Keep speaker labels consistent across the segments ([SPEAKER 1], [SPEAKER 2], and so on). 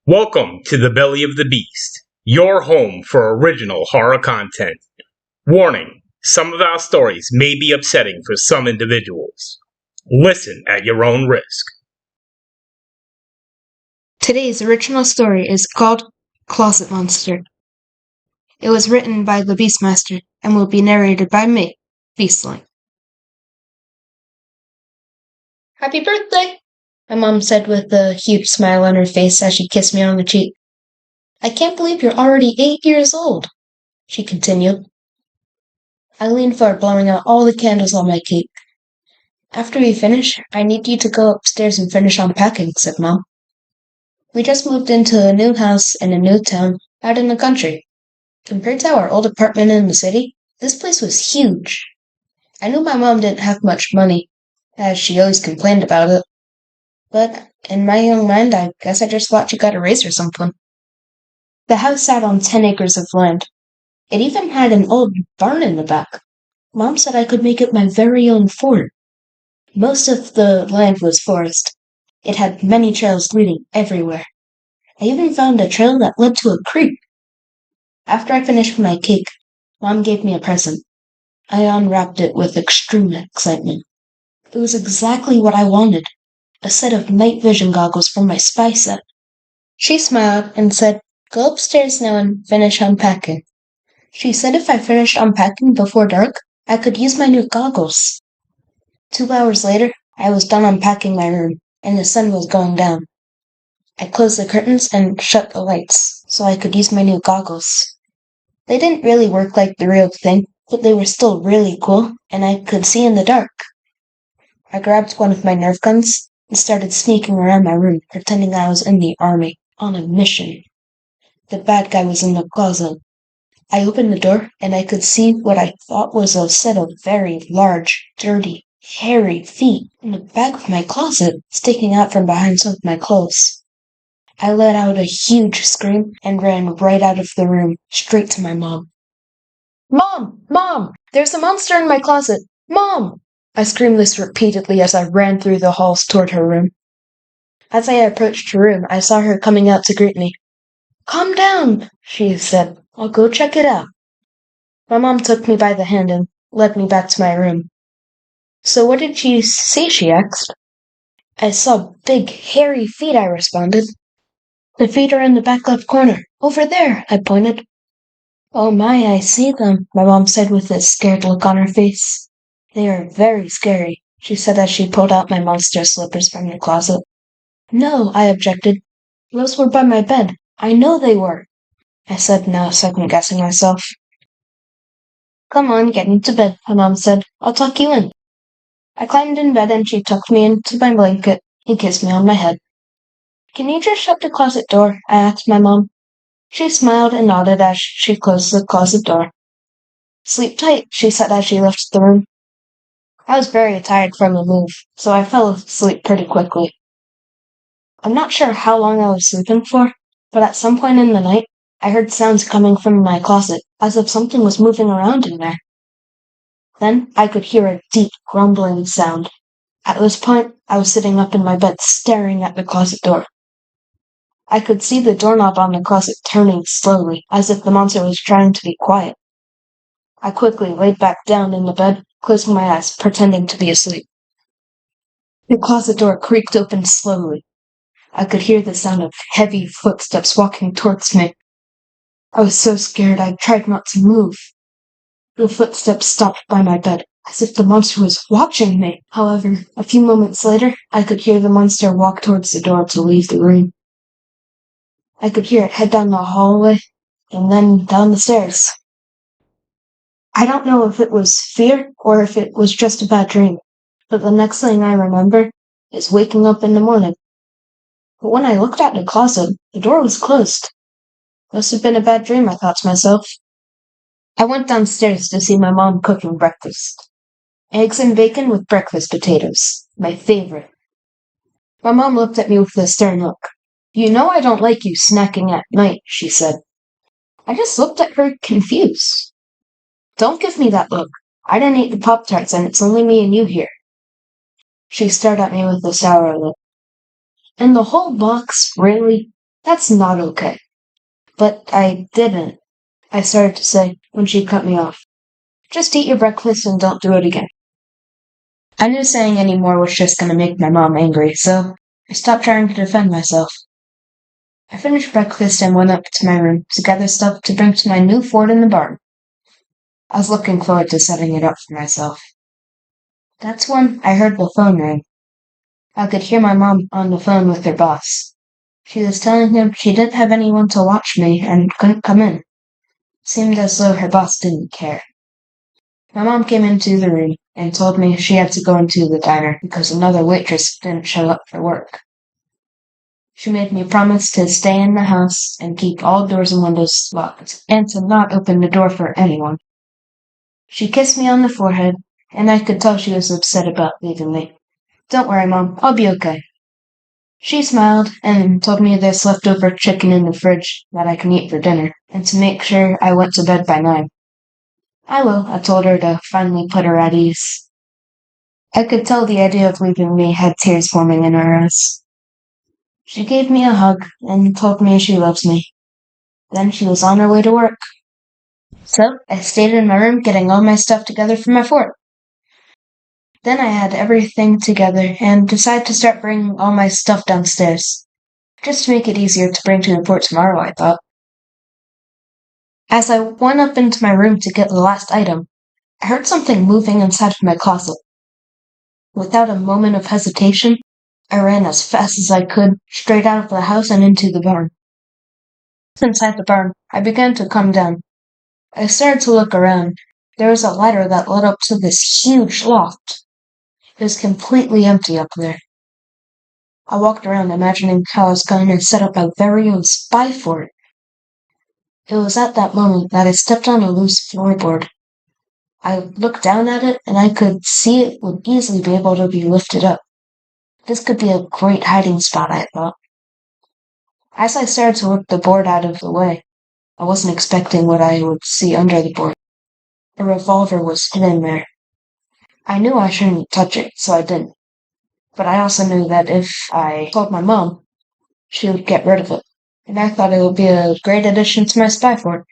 [SPEAKER 1] Welcome to the Belly of the Beast, your home for original horror content. Warning, some of our stories may be upsetting for some individuals. Listen at your own risk.
[SPEAKER 2] Today's original story is called Closet Monster. It was written by the Beastmaster and will be narrated by me, Beastling. Happy birthday, my mom said with a huge smile on her face as she kissed me on the cheek. I can't believe you're already 8 years old, she continued. I leaned forward, blowing out all the candles on my cake. After we finish, I need you to go upstairs and finish unpacking, said Mom. We just moved into a new house in a new town out in the country. Compared to our old apartment in the city, this place was huge. I knew my mom didn't have much money, as she always complained about it. But in my young mind, I guess I just thought she got a raise or something. The house sat on 10 acres of land. It even had an old barn in the back. Mom said I could make it my very own fort. Most of the land was forest. It had many trails leading everywhere. I even found a trail that led to a creek. After I finished my cake, Mom gave me a present. I unwrapped it with extreme excitement. It was exactly what I wanted, a set of night vision goggles from my spy set. She smiled and said, "Go upstairs now and finish unpacking." She said if I finished unpacking before dark, I could use my new goggles. 2 hours later, I was done unpacking my room, and the sun was going down. I closed the curtains and shut the lights so I could use my new goggles. They didn't really work like the real thing, but they were still really cool, and I could see in the dark. I grabbed one of my Nerf guns and started sneaking around my room, pretending I was in the army, on a mission. The bad guy was in the closet. I opened the door, and I could see what I thought was a set of very large, dirty, hairy feet in the back of my closet, sticking out from behind some of my clothes. I let out a huge scream and ran right out of the room, straight to my mom. "Mom! Mom! There's a monster in my closet! Mom!" I screamed this repeatedly as I ran through the halls toward her room. As I approached her room, I saw her coming out to greet me. "Calm down," she said. "I'll go check it out." My mom took me by the hand and led me back to my room. "So what did she see?" she asked. "I saw big, hairy feet," I responded. "The feet are in the back left corner. Over there," I pointed. "Oh my, I see them," my mom said with a scared look on her face. "They are very scary," she said as she pulled out my monster slippers from the closet. "No," I objected. "Those were by my bed. I know they were," I said, now second-guessing myself. "Come on, get into bed," my mom said. "I'll tuck you in." I climbed in bed and she tucked me into my blanket and kissed me on my head. "Can you just shut the closet door?" I asked my mom. She smiled and nodded as she closed the closet door. "Sleep tight," she said as she left the room. I was very tired from the move, so I fell asleep pretty quickly. I'm not sure how long I was sleeping for, but at some point in the night, I heard sounds coming from my closet, as if something was moving around in there. Then I could hear a deep, grumbling sound. At this point, I was sitting up in my bed, staring at the closet door. I could see the doorknob on the closet turning slowly, as if the monster was trying to be quiet. I quickly laid back down in the bed, closing my eyes, pretending to be asleep. The closet door creaked open slowly. I could hear the sound of heavy footsteps walking towards me. I was so scared I tried not to move. The footsteps stopped by my bed, as if the monster was watching me. However, a few moments later, I could hear the monster walk towards the door to leave the room. I could hear it head down the hallway, and then down the stairs. I don't know if it was fear or if it was just a bad dream, but the next thing I remember is waking up in the morning. But when I looked at the closet, the door was closed. Must have been a bad dream, I thought to myself. I went downstairs to see my mom cooking breakfast. Eggs and bacon with breakfast potatoes. My favorite. My mom looked at me with a stern look. "You know I don't like you snacking at night," she said. I just looked at her confused. "Don't give me that look. I didn't eat the Pop-Tarts and it's only me and you here." She stared at me with a sour look. "And the whole box, really?" That's not okay. But I didn't, I started to say when she cut me off. Just eat your breakfast and don't do it again. I knew saying any more was just going to make my mom angry, so I stopped trying to defend myself. I finished breakfast and went up to my room to gather stuff to bring to my new fort in the barn. I was looking forward to setting it up for myself. That's when I heard the phone ring. I could hear my mom on the phone with her boss. She was telling him she didn't have anyone to watch me and couldn't come in. Seemed as though her boss didn't care. My mom came into the room and told me she had to go into the diner because another waitress didn't show up for work. She made me promise to stay in the house and keep all doors and windows locked, and to not open the door for anyone. She kissed me on the forehead, and I could tell she was upset about leaving me. Don't worry, Mom, I'll be okay. She smiled and told me there's leftover chicken in the fridge that I can eat for dinner, and to make sure I went to bed by 9. I will, I told her to finally put her at ease. I could tell the idea of leaving me had tears forming in her eyes. She gave me a hug and told me she loves me. Then she was on her way to work. So I stayed in my room getting all my stuff together for my fort. Then I had everything together and decided to start bringing all my stuff downstairs, just to make it easier to bring to the fort tomorrow, I thought. As I went up into my room to get the last item, I heard something moving inside of my closet. Without a moment of hesitation, I ran as fast as I could, straight out of the house and into the barn. Inside the barn, I began to calm down. I started to look around. There was a ladder that led up to this huge loft. It was completely empty up there. I walked around imagining how I was going to set up my very own spy fort. It was at that moment that I stepped on a loose floorboard. I looked down at it, and I could see it would easily be able to be lifted up. This could be a great hiding spot, I thought. As I started to work the board out of the way, I wasn't expecting what I would see under the board. A revolver was hidden there. I knew I shouldn't touch it, so I didn't. But I also knew that if I told my mom, she would get rid of it. And I thought it would be a great addition to my spy fort.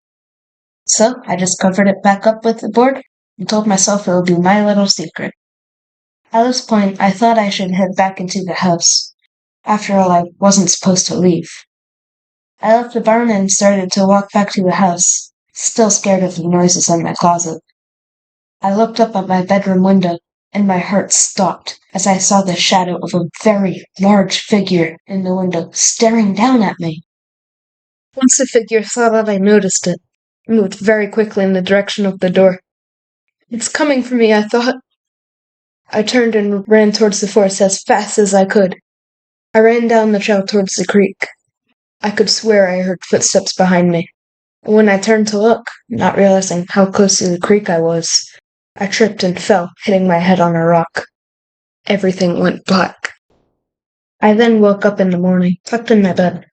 [SPEAKER 2] So I just covered it back up with the board and told myself it would be my little secret. At this point, I thought I should head back into the house. After all, I wasn't supposed to leave. I left the barn and started to walk back to the house, still scared of the noises in my closet. I looked up at my bedroom window, and my heart stopped as I saw the shadow of a very large figure in the window staring down at me. Once the figure saw that I noticed it, it moved very quickly in the direction of the door. It's coming for me, I thought. I turned and ran towards the forest as fast as I could. I ran down the trail towards the creek. I could swear I heard footsteps behind me. And when I turned to look, not realizing how close to the creek I was, I tripped and fell, hitting my head on a rock. Everything went black. I then woke up in the morning, tucked in my bed.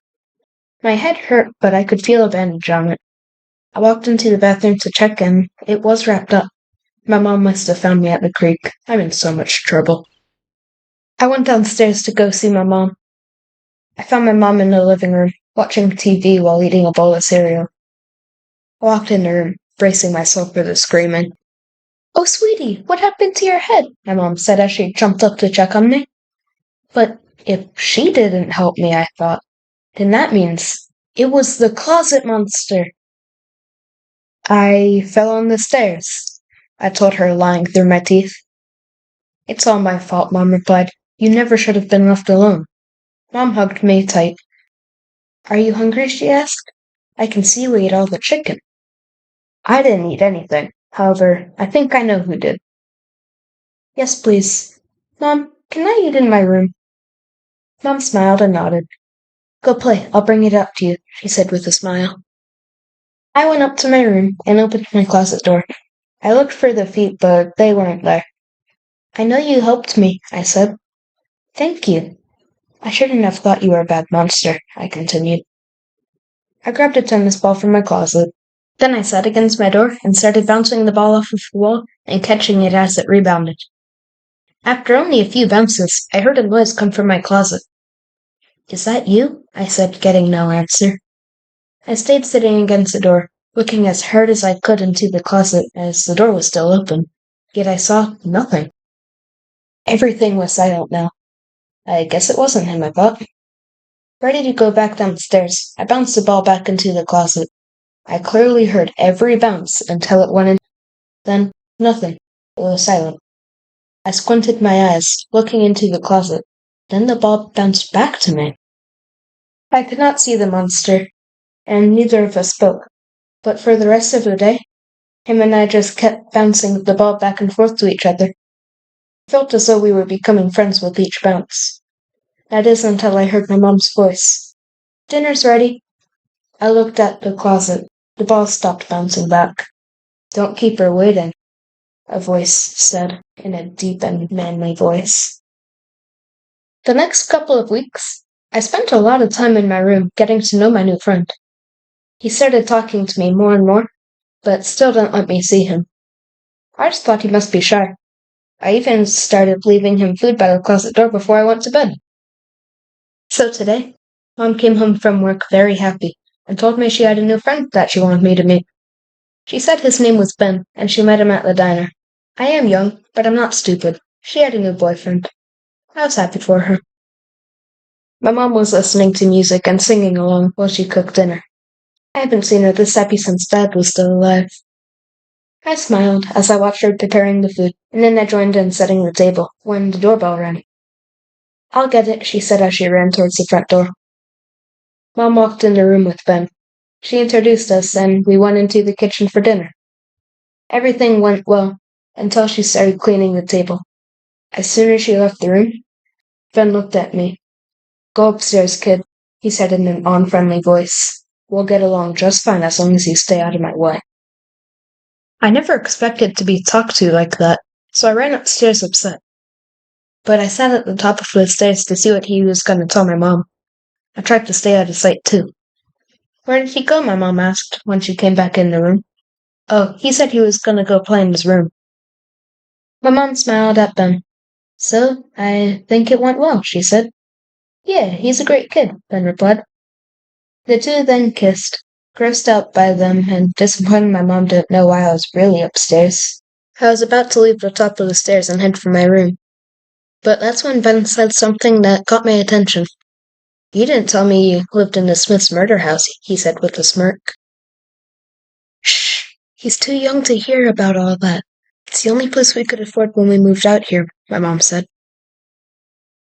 [SPEAKER 2] My head hurt, but I could feel a bandage on it. I walked into the bathroom to check and it was wrapped up. My mom must have found me at the creek. I'm in so much trouble. I went downstairs to go see my mom. I found my mom in the living room, watching TV while eating a bowl of cereal. I walked in the room, bracing myself for the screaming. "Oh, sweetie, what happened to your head?" my mom said as she jumped up to check on me. But if she didn't help me, I thought, then that means it was the closet monster. I fell on the stairs, I told her, lying through my teeth. "It's all my fault," Mom replied. "You never should have been left alone." Mom hugged me tight. "Are you hungry?" she asked. "I can see you ate all the chicken." I didn't eat anything. However, I think I know who did. "Yes, please. Mom, can I eat in my room?" Mom smiled and nodded. "Go play. I'll bring it up to you," she said with a smile. I went up to my room and opened my closet door. I looked for the feet, but they weren't there. "I know you helped me," I said. "Thank you." "I shouldn't have thought you were a bad monster," I continued. I grabbed a tennis ball from my closet. Then I sat against my door and started bouncing the ball off of the wall and catching it as it rebounded. After only a few bounces, I heard a noise come from my closet. Is that you? I said, getting no answer. I stayed sitting against the door, looking as hard as I could into the closet as the door was still open. Yet I saw nothing. Everything was silent now. I guess it wasn't him, I thought. Ready to go back downstairs, I bounced the ball back into the closet. I clearly heard every bounce until it went in. Then, nothing. It was silent. I squinted my eyes, looking into the closet. Then the ball bounced back to me. I could not see the monster, and neither of us spoke. But for the rest of the day, him and I just kept bouncing the ball back and forth to each other. It felt as though we were becoming friends with each bounce. That is until I heard my mom's voice. Dinner's ready. I looked at the closet. The ball stopped bouncing back. Don't keep her waiting, a voice said in a deep and manly voice. The next couple of weeks, I spent a lot of time in my room getting to know my new friend. He started talking to me more and more, but still didn't let me see him. I just thought he must be shy. I even started leaving him food by the closet door before I went to bed. So today, Mom came home from work very happy and told me she had a new friend that she wanted me to meet. She said his name was Ben, and she met him at the diner. I am young, but I'm not stupid. She had a new boyfriend. I was happy for her. My mom was listening to music and singing along while she cooked dinner. I haven't seen her this happy since Dad was still alive. I smiled as I watched her preparing the food, and then I joined in setting the table when the doorbell rang. I'll get it, she said as she ran towards the front door. Mom walked in the room with Ben. She introduced us, and we went into the kitchen for dinner. Everything went well until she started cleaning the table. As soon as she left the room, Ben looked at me. Go upstairs, kid, he said in an unfriendly voice. We'll get along just fine as long as you stay out of my way. I never expected to be talked to like that, so I ran upstairs upset. But I sat at the top of the stairs to see what he was going to tell my mom. I tried to stay out of sight, too. Where did he go? My mom asked when she came back in the room. Oh, he said he was going to go play in his room. My mom smiled at Ben. So, I think it went well, she said. Yeah, he's a great kid, Ben replied. The two then kissed, grossed out by them and disappointed my mom didn't know why I was really upstairs. I was about to leave the top of the stairs and head for my room. But that's when Ben said something that caught my attention. You didn't tell me you lived in the Smith's murder house, he said with a smirk. Shh, he's too young to hear about all that. It's the only place we could afford when we moved out here, my mom said.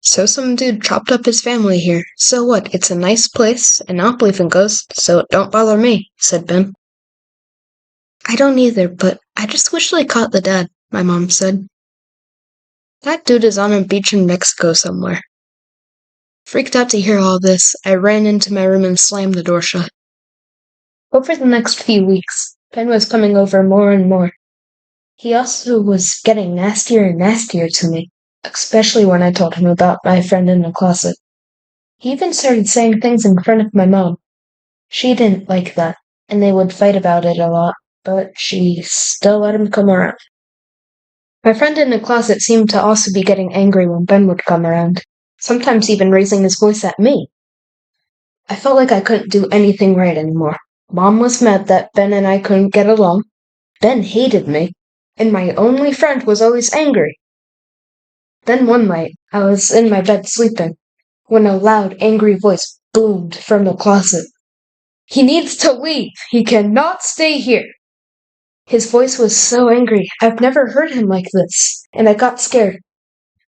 [SPEAKER 2] So some dude chopped up his family here. So what? It's a nice place, and I don't believe in ghosts, so don't bother me, said Ben. I don't either, but I just wish they caught the dad, my mom said. That dude is on a beach in Mexico somewhere. Freaked out to hear all this, I ran into my room and slammed the door shut. Over the next few weeks, Ben was coming over more and more. He also was getting nastier and nastier to me, especially when I told him about my friend in the closet. He even started saying things in front of my mom. She didn't like that, and they would fight about it a lot, but she still let him come around. My friend in the closet seemed to also be getting angry when Ben would come around, sometimes even raising his voice at me. I felt like I couldn't do anything right anymore. Mom was mad that Ben and I couldn't get along. Ben hated me, and my only friend was always angry. Then one night, I was in my bed sleeping, when a loud, angry voice boomed from the closet. He needs to leave! He cannot stay here! His voice was so angry, I've never heard him like this, and I got scared.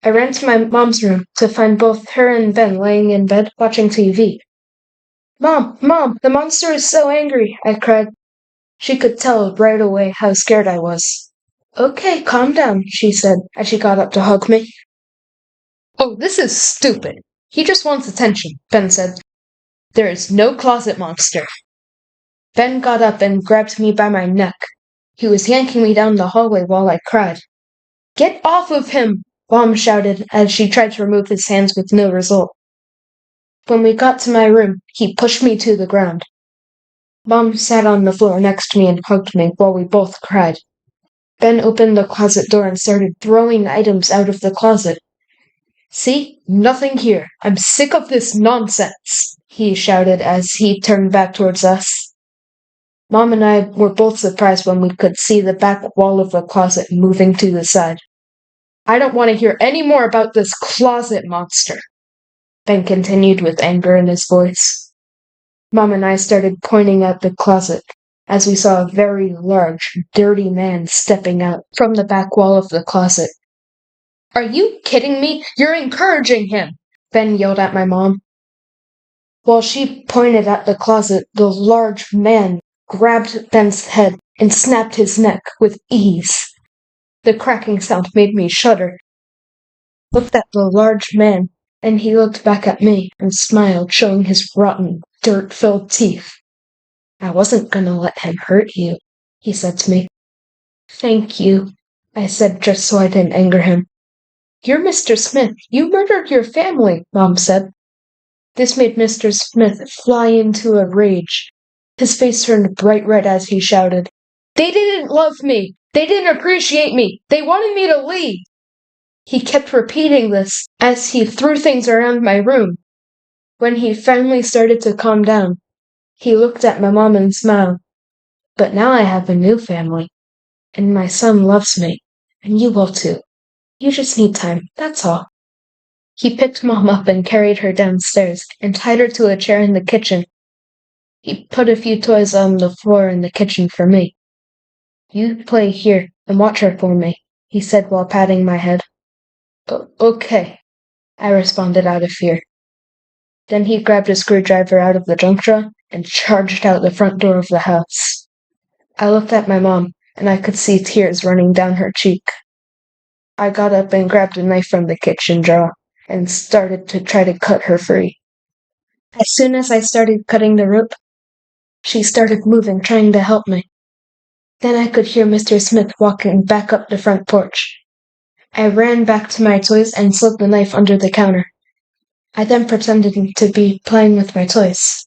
[SPEAKER 2] I ran to my mom's room to find both her and Ben laying in bed watching TV. Mom, the monster is so angry, I cried. She could tell right away how scared I was. Okay, calm down, she said as she got up to hug me. Oh, this is stupid. He just wants attention, Ben said. There is no closet monster. Ben got up and grabbed me by my neck. He was yanking me down the hallway while I cried. Get off of him! Mom shouted as she tried to remove his hands with no result. When we got to my room, he pushed me to the ground. Mom sat on the floor next to me and hugged me while we both cried. Ben opened the closet door and started throwing items out of the closet. See? Nothing here. I'm sick of this nonsense, he shouted as he turned back towards us. Mom and I were both surprised when we could see the back wall of the closet moving to the side. I don't want to hear any more about this closet monster, Ben continued with anger in his voice. Mom and I started pointing at the closet as we saw a very large, dirty man stepping out from the back wall of the closet. Are you kidding me? You're encouraging him, Ben yelled at my mom. While she pointed at the closet, the large man grabbed Ben's head and snapped his neck with ease. The cracking sound made me shudder. I looked at the large man, and he looked back at me and smiled, showing his rotten, dirt-filled teeth. I wasn't gonna let him hurt you, he said to me. Thank you, I said just so I didn't anger him. You're Mr. Smith. You murdered your family, Mom said. This made Mr. Smith fly into a rage. His face turned bright red as he shouted, They didn't love me! They didn't appreciate me! They wanted me to leave! He kept repeating this as he threw things around my room. When he finally started to calm down, he looked at my mom and smiled. But now I have a new family, and my son loves me, and you will too. You just need time, that's all. He picked Mom up and carried her downstairs and tied her to a chair in the kitchen. He put a few toys on the floor in the kitchen for me. You play here and watch her for me, he said while patting my head. Okay, I responded out of fear. Then he grabbed a screwdriver out of the junk drawer and charged out the front door of the house. I looked at my mom, and I could see tears running down her cheek. I got up and grabbed a knife from the kitchen drawer and started to try to cut her free. As soon as I started cutting the rope, she started moving, trying to help me. Then I could hear Mr. Smith walking back up the front porch. I ran back to my toys and slipped the knife under the counter. I then pretended to be playing with my toys.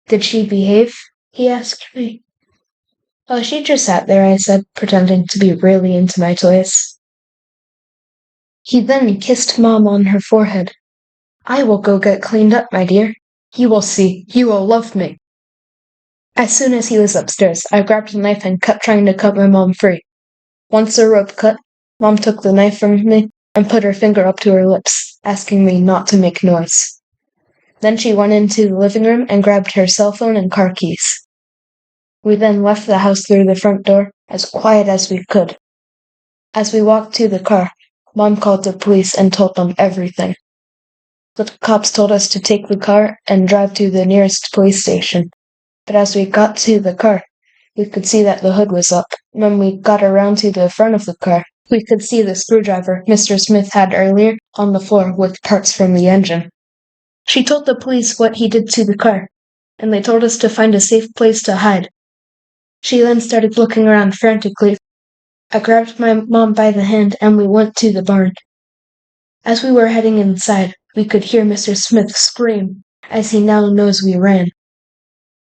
[SPEAKER 2] Did she behave? He asked me. Oh, she just sat there, I said, pretending to be really into my toys. He then kissed Mom on her forehead. I will go get cleaned up, my dear. You will see. You will love me. As soon as he was upstairs, I grabbed a knife and kept trying to cut my mom free. Once the rope cut, Mom took the knife from me and put her finger up to her lips, asking me not to make noise. Then she went into the living room and grabbed her cell phone and car keys. We then left the house through the front door, as quiet as we could. As we walked to the car, Mom called the police and told them everything. The cops told us to take the car and drive to the nearest police station. But as we got to the car, we could see that the hood was up. When we got around to the front of the car, we could see the screwdriver Mr. Smith had earlier on the floor with parts from the engine. She told the police what he did to the car, and they told us to find a safe place to hide. She then started looking around frantically. I grabbed my mom by the hand and we went to the barn. As we were heading inside, we could hear Mr. Smith scream, as he now knows we ran.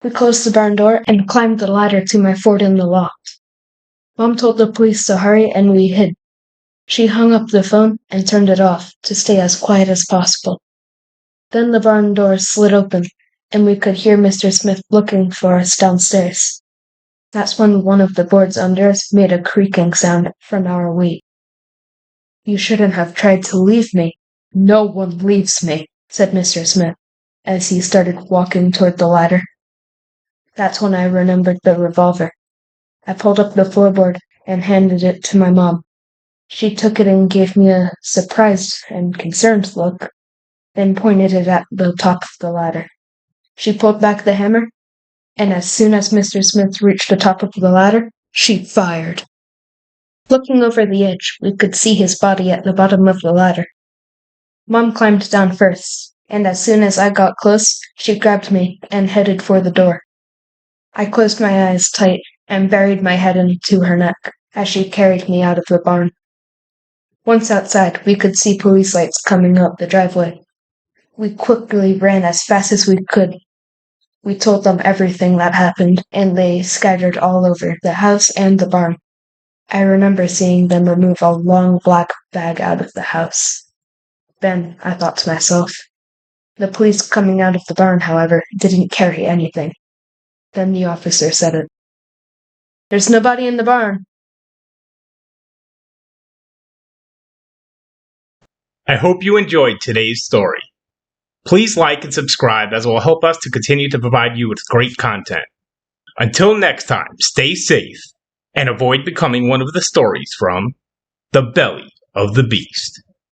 [SPEAKER 2] We closed the barn door and climbed the ladder to my fort in the loft. Mom told the police to hurry and we hid. She hung up the phone and turned it off to stay as quiet as possible. Then the barn door slid open and we could hear Mr. Smith looking for us downstairs. That's when one of the boards under us made a creaking sound from our weight. You shouldn't have tried to leave me. No one leaves me, said Mr. Smith, as he started walking toward the ladder. That's when I remembered the revolver. I pulled up the floorboard and handed it to my mom. She took it and gave me a surprised and concerned look, then pointed it at the top of the ladder. She pulled back the hammer, and as soon as Mr. Smith reached the top of the ladder, she fired. Looking over the edge, we could see his body at the bottom of the ladder. Mom climbed down first, and as soon as I got close, she grabbed me and headed for the door. I closed my eyes tight and buried my head into her neck as she carried me out of the barn. Once outside, we could see police lights coming up the driveway. We quickly ran as fast as we could. We told them everything that happened, and they scattered all over the house and the barn. I remember seeing them remove a long black bag out of the house. Then I thought to myself. The police coming out of the barn, however, didn't carry anything. Then the officer said it. There's nobody in the barn.
[SPEAKER 1] I hope you enjoyed today's story. Please like and subscribe as it will help us to continue to provide you with great content. Until next time, stay safe and avoid becoming one of the stories from the belly of the beast.